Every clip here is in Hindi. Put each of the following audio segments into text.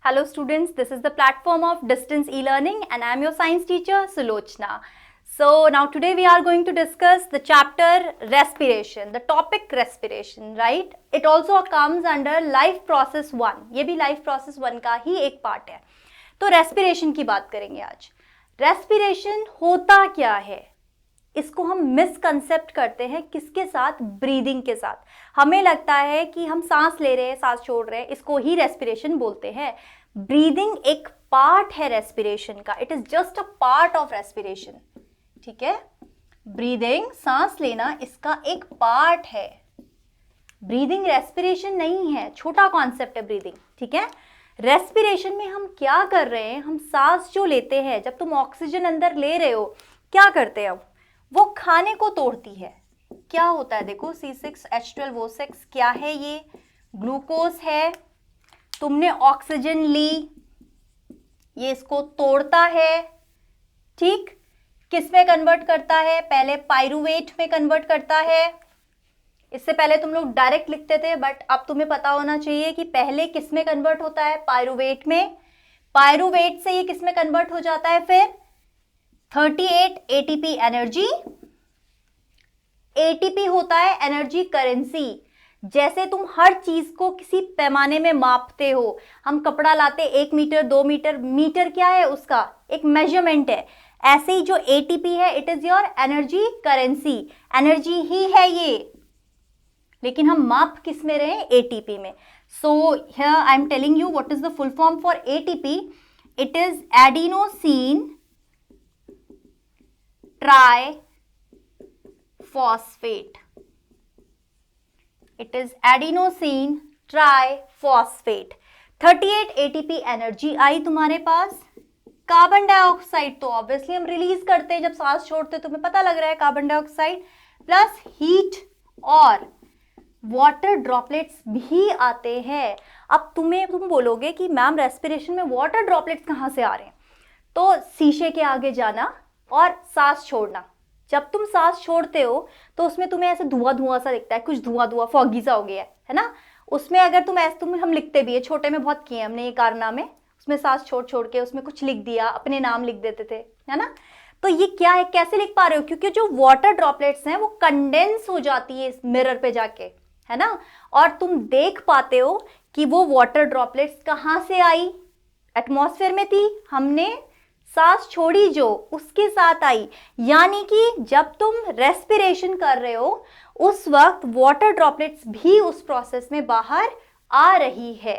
Hello students, this is the platform of distance e-learning and I am your science teacher Sulochna. So now today we are going to discuss the chapter respiration, the topic respiration, right? It also comes under life process 1. ये भी life process 1 का ही एक part है. तो respiration की बात करेंगे आज. Respiration होता क्या है? इसको हम मिसकंसेप्ट करते हैं किसके साथ? ब्रीदिंग के साथ. हमें लगता है कि हम सांस ले रहे हैं, सांस छोड़ रहे हैं, इसको ही रेस्पिरेशन बोलते हैं. ब्रीदिंग एक पार्ट है रेस्पिरेशन का. It is just a part of respiration. ठीक है, ब्रीदिंग, सांस लेना, इसका एक पार्ट है. ब्रीदिंग रेस्पिरेशन नहीं है. छोटा कॉन्सेप्ट है ब्रीदिंग. ठीक है, रेस्पिरेशन में हम क्या कर रहे हैं? हम सांस जो लेते हैं, जब तुम ऑक्सीजन अंदर ले रहे हो, क्या करते हैं? वो खाने को तोड़ती है. क्या होता है? देखो, C6H12O6 क्या है? ये ग्लूकोज है. तुमने ऑक्सीजन ली, ये इसको तोड़ता है. ठीक, किस में कन्वर्ट करता है? पहले पाइरूवेट में कन्वर्ट करता है. इससे पहले तुम लोग डायरेक्ट लिखते थे, बट अब तुम्हें पता होना चाहिए कि पहले किस में कन्वर्ट होता है? पाइरूवेट में. पाइरूवेट से ये किस में कन्वर्ट हो जाता है? फिर 38 ATP एनर्जी. ATP होता है एनर्जी करेंसी. जैसे तुम हर चीज को किसी पैमाने में मापते हो. हम कपड़ा लाते 1 मीटर 2 मीटर. मीटर क्या है? उसका एक मेजरमेंट है. ऐसे ही जो ATP है, it is your energy currency. Energy ही है ये, लेकिन हम माप किस में रहे? ATP में. So here I am telling you what is the full form for ATP. It is adenosine triphosphate. It is adenosine triphosphate. 38 ATP energy आई तुम्हारे पास. कार्बन डाइऑक्साइड तो ऑब्वियसली हम रिलीज करते हैं जब सांस छोड़ते, तुम्हें पता लग रहा है. कार्बन डाइऑक्साइड प्लस हीट और वाटर ड्रॉपलेट्स भी आते हैं. अब तुम बोलोगे कि मैम रेस्पिरेशन में वाटर ड्रॉपलेट्स कहाँ से आ रहे हैं? तो शीशे के आगे जाना और सांस छोड़ना. जब तुम सांस छोड़ते हो तो उसमें तुम्हें ऐसे धुआं धुआं सा दिखता है, कुछ धुआं धुआं फॉगी सा हो गया है ना. उसमें अगर तुम हम लिखते भी है, छोटे में बहुत किए हमने ये कारनामे. उसमें सांस छोड़ छोड़ के उसमें कुछ लिख दिया, अपने नाम लिख देते थे, है ना. तो ये क्या है? कैसे लिख पा रहे हो? क्योंकि जो वाटर ड्रॉपलेट्स हैं वो कंडेंस हो जाती है इस मिरर पे जाके, है ना. और तुम देख पाते हो कि वो वाटर ड्रॉपलेट्स कहाँ से आई? एटमॉस्फेयर में थी, हमने सांस छोड़ी जो, उसके साथ आई. यानी कि जब तुम रेस्पिरेशन कर रहे हो उस वक्त वाटर ड्रॉपलेट्स भी उस प्रोसेस में बाहर आ रही है,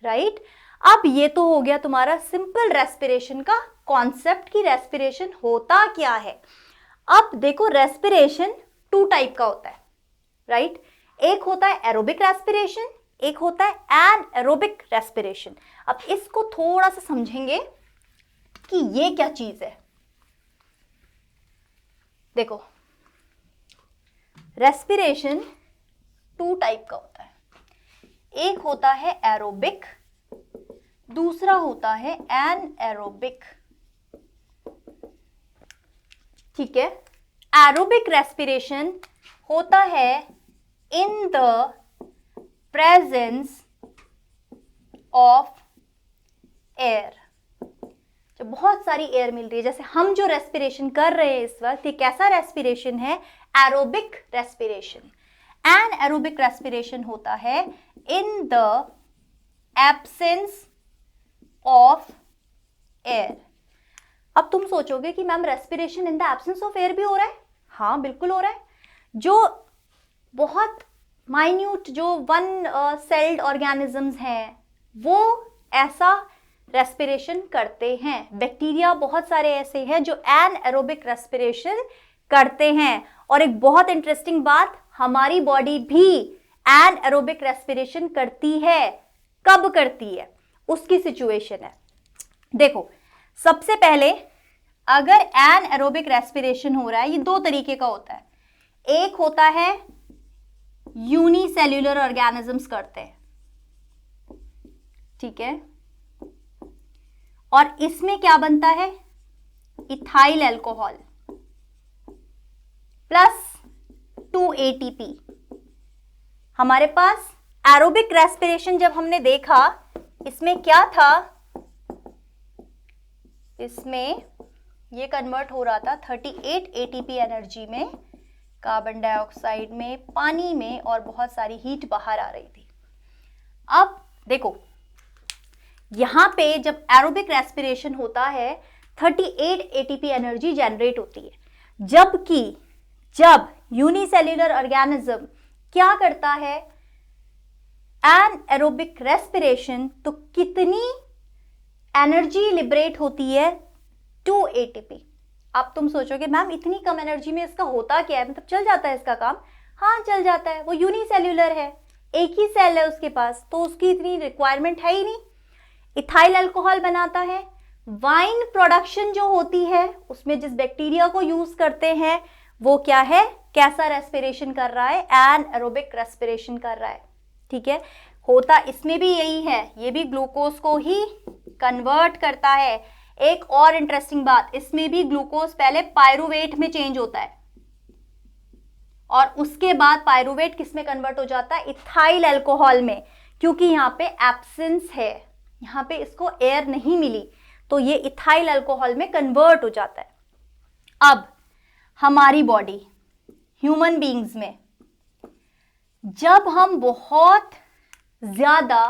राइट. अब ये तो हो गया तुम्हारा सिंपल रेस्पिरेशन का कॉन्सेप्ट कि रेस्पिरेशन होता क्या है. अब देखो, रेस्पिरेशन 2 टाइप का होता है, राइट. एक होता है एरोबिक रेस्पिरेशन, एक होता है एनएरोबिक रेस्पिरेशन. अब इसको थोड़ा सा समझेंगे कि ये क्या चीज है. देखो, रेस्पिरेशन 2 टाइप का होता है. एक होता है एरोबिक, दूसरा होता है एनएरोबिक. ठीक है, एरोबिक रेस्पिरेशन होता है in the presence of air. जब बहुत सारी एयर मिल रही है, जैसे हम जो रेस्पिरेशन कर रहे हैं इस वक्त, ये कैसा रेस्पिरेशन है? Aerobic respiration. एनएरोबिक रेस्पिरेशन होता है in the absence of air. अब तुम सोचोगे कि ma'am respiration in the absence of air भी हो रहा है. हाँ, बिल्कुल हो रहा है. जो बहुत माइन्यूट, जो 1 सेल्ड ऑर्गेनिजम्स हैं, वो ऐसा रेस्पिरेशन करते हैं. बैक्टीरिया बहुत सारे ऐसे हैं जो एनएरोबिक रेस्पिरेशन करते हैं. और एक बहुत इंटरेस्टिंग बात, हमारी बॉडी भी एनएरोबिक रेस्पिरेशन करती है. कब करती है? उसकी सिचुएशन है. देखो, सबसे पहले अगर एनएरोबिक रेस्पिरेशन हो रहा है, ये 2 तरीके का होता है. एक होता है यूनिसेल्यूलर ऑर्गेनिजम्स करते हैं, ठीक है. और इसमें क्या बनता है? Ethyl alcohol plus 2 ATP. हमारे पास एरोबिक रेस्पिरेशन जब हमने देखा इसमें क्या था, इसमें ये कन्वर्ट हो रहा था 38 एटीपी एनर्जी में, कार्बन डाइऑक्साइड में, पानी में, और बहुत सारी हीट बाहर आ रही थी। अब देखो यहां पे जब एरोबिक रेस्पिरेशन होता है 38 एटीपी एनर्जी जनरेट होती है, जबकि जब यूनिसेल्युलर ऑर्गेनिज्म क्या करता है एन एरोबिक रेस्पिरेशन, तो कितनी एनर्जी लिबरेट होती है, 2 एटीपी। अब तुम सोचोगे मैम इतनी कम एनर्जी में इसका होता क्या है, मतलब चल जाता है इसका काम? हाँ चल जाता है, वो यूनिसेल्युलर है, एक ही सेल है उसके पास, तो उसकी इतनी रिक्वायरमेंट है ही नहीं। इथाइल अल्कोहल बनाता है, वाइन प्रोडक्शन जो होती है उसमें जिस बैक्टीरिया को यूज करते हैं वो क्या है, कैसा रेस्पिरेशन कर रहा है, एन एरोबिक रेस्पिरेशन कर रहा है। ठीक है, होता इसमें भी यही है, ये भी ग्लूकोज को ही कन्वर्ट करता है। एक और इंटरेस्टिंग बात, इसमें भी ग्लूकोज पहले पायरुवेट में चेंज होता है और उसके बाद पायरुवेट किस में कन्वर्ट हो जाता है, इथाइल अल्कोहल में, क्योंकि यहाँ पे एब्सेंस है, यहाँ पे इसको एयर नहीं मिली, तो ये इथाइल अल्कोहल में कन्वर्ट हो जाता है। अब हमारी बॉडी, ह्यूमन बीइंग्स में, जब हम बहुत ज्यादा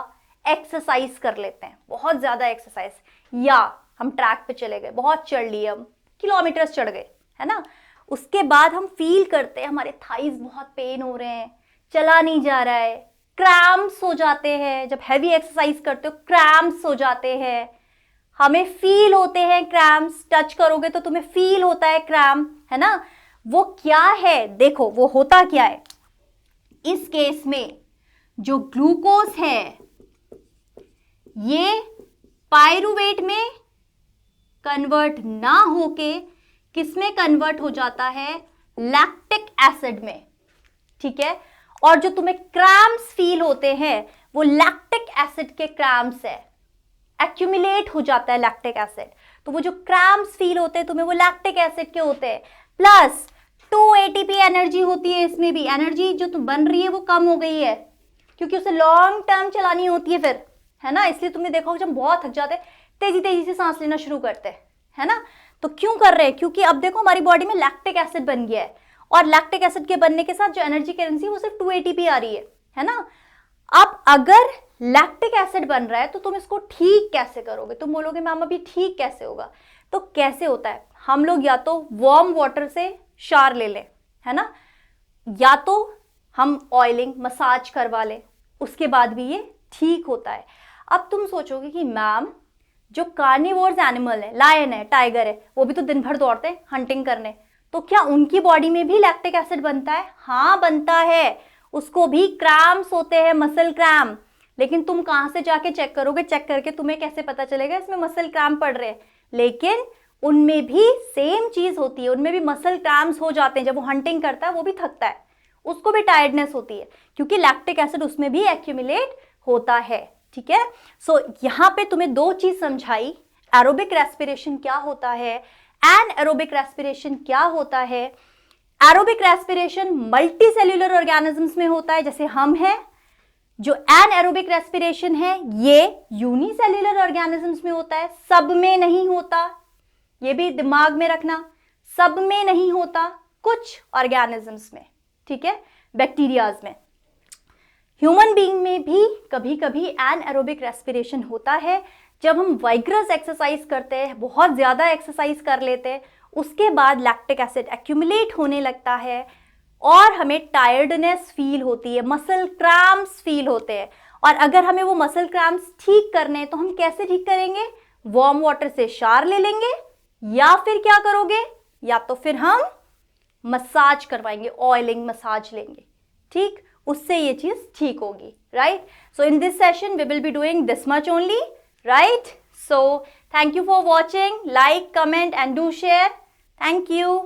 एक्सरसाइज कर लेते हैं, बहुत ज्यादा एक्सरसाइज, या हम ट्रैक पे चले गए, बहुत चढ़ लिए, हम किलोमीटर्स चढ़ गए, है ना, उसके बाद हम फील करते हैं हमारे थाइज बहुत पेन हो रहे हैं, चला नहीं जा रहा है, क्रैम्प्स हो जाते हैं, जब हैवी एक्सरसाइज करते हो क्रैम्प्स हो जाते हैं, हमें फील होते हैं क्रैम्प्स, टच करोगे तो तुम्हें फील होता है क्रैम्प, है ना। वो क्या है, देखो वो होता क्या है, इस केस में जो ग्लूकोज है ये पायरुवेट में कन्वर्ट ना होके किस में कन्वर्ट हो जाता है, लैक्टिक एसिड में। ठीक है, और जो तुम्हें क्रैम्प्स फील होते हैं वो लैक्टिक एसिड के क्रैम्प्स है, एक्यूमुलेट हो जाता है लैक्टिक एसिड, तो वो जो क्रैम्प्स फील होते हैं तुम्हें वो लैक्टिक एसिड के होते हैं। प्लस 2 एटीपी एनर्जी होती है, इसमें भी एनर्जी जो तुम बन रही है वो कम हो गई है क्योंकि उसे लॉन्ग टर्म चलानी होती है फिर, है ना, इसलिए तुमने देखा होगा जब बहुत थक जाते हैं तेजी तेजी से सांस लेना शुरू करते हैं, है ना। तो क्यों कर रहे हैं, क्योंकि अब देखो हमारी बॉडी में लैक्टिक एसिड बन गया है और लैक्टिक एसिड के बनने के साथ जो एनर्जी करेंसी वो सिर्फ 2 एटीपी आ रही है ना। अब अगर लैक्टिक एसिड बन रहा है तो तुम इसको ठीक कैसे करोगे, तुम बोलोगे मैम अभी ठीक कैसे होगा, तो कैसे होता है, हम लोग या तो वार्म वाटर से शावर ले लें, है ना, या तो हम ऑयलिंग मसाज करवा लें, उसके बाद भी ये ठीक होता है। अब तुम सोचोगे कि मैम जो कार्निवोर्स एनिमल है, लायन है, टाइगर है, वो भी तो दिन भर दौड़ते हैं हंटिंग करने, तो क्या उनकी बॉडी में भी लैक्टिक एसिड बनता है? हाँ बनता है, उसको भी क्रैम्प्स होते हैं, मसल क्रैम्प। लेकिन तुम कहाँ से जाके चेक करोगे, चेक करके तुम्हें कैसे पता चलेगा इसमें मसल क्रैम्प पड़ रहे हैं? लेकिन उनमें भी सेम चीज होती है, उनमें भी मसल क्रैम्प्स हो जाते हैं, जब वो हंटिंग करता है वो भी थकता है, उसको भी टायर्डनेस होती है क्योंकि लैक्टिक एसिड उसमें भी एक्यूमुलेट होता है। ठीक है, सो यहाँ पे तुम्हें 2 चीज समझाई, एरोबिक रेस्पिरेशन क्या होता है, एन एरोबिक रेस्पिरेशन क्या होता है। Aerobic respiration multi cellular organisms में होता है जैसे हम हैं, जो एन एरोबिक रेस्पिरेशन है ये यूनिसेल्यूलर ऑर्गेनिजम्स में होता है, सब में नहीं होता, ये भी दिमाग में रखना, सब में नहीं होता, कुछ ऑर्गेनिजम्स में, ठीक है, बैक्टीरियाज में। ह्यूमन बीइंग में भी कभी कभी एन एरोबिक रेस्पिरेशन होता है, जब हम वाइग्रस एक्सरसाइज करते हैं, बहुत ज़्यादा एक्सरसाइज कर लेते हैं, उसके बाद लैक्टिक एसिड एक्यूमुलेट होने लगता है और हमें टायर्डनेस फील होती है, मसल क्रैम्प्स फील होते हैं। और अगर हमें वो मसल क्रैम्प्स ठीक करने हैं तो हम कैसे ठीक करेंगे, वार्म वाटर से शावर ले लेंगे, या फिर क्या करोगे, या तो फिर हम मसाज करवाएंगे, ऑयलिंग मसाज लेंगे, ठीक, उससे ये चीज ठीक होगी, right. So in this session we will be doing this much only, right? So thank you for watching, like, comment and do share. Thank you.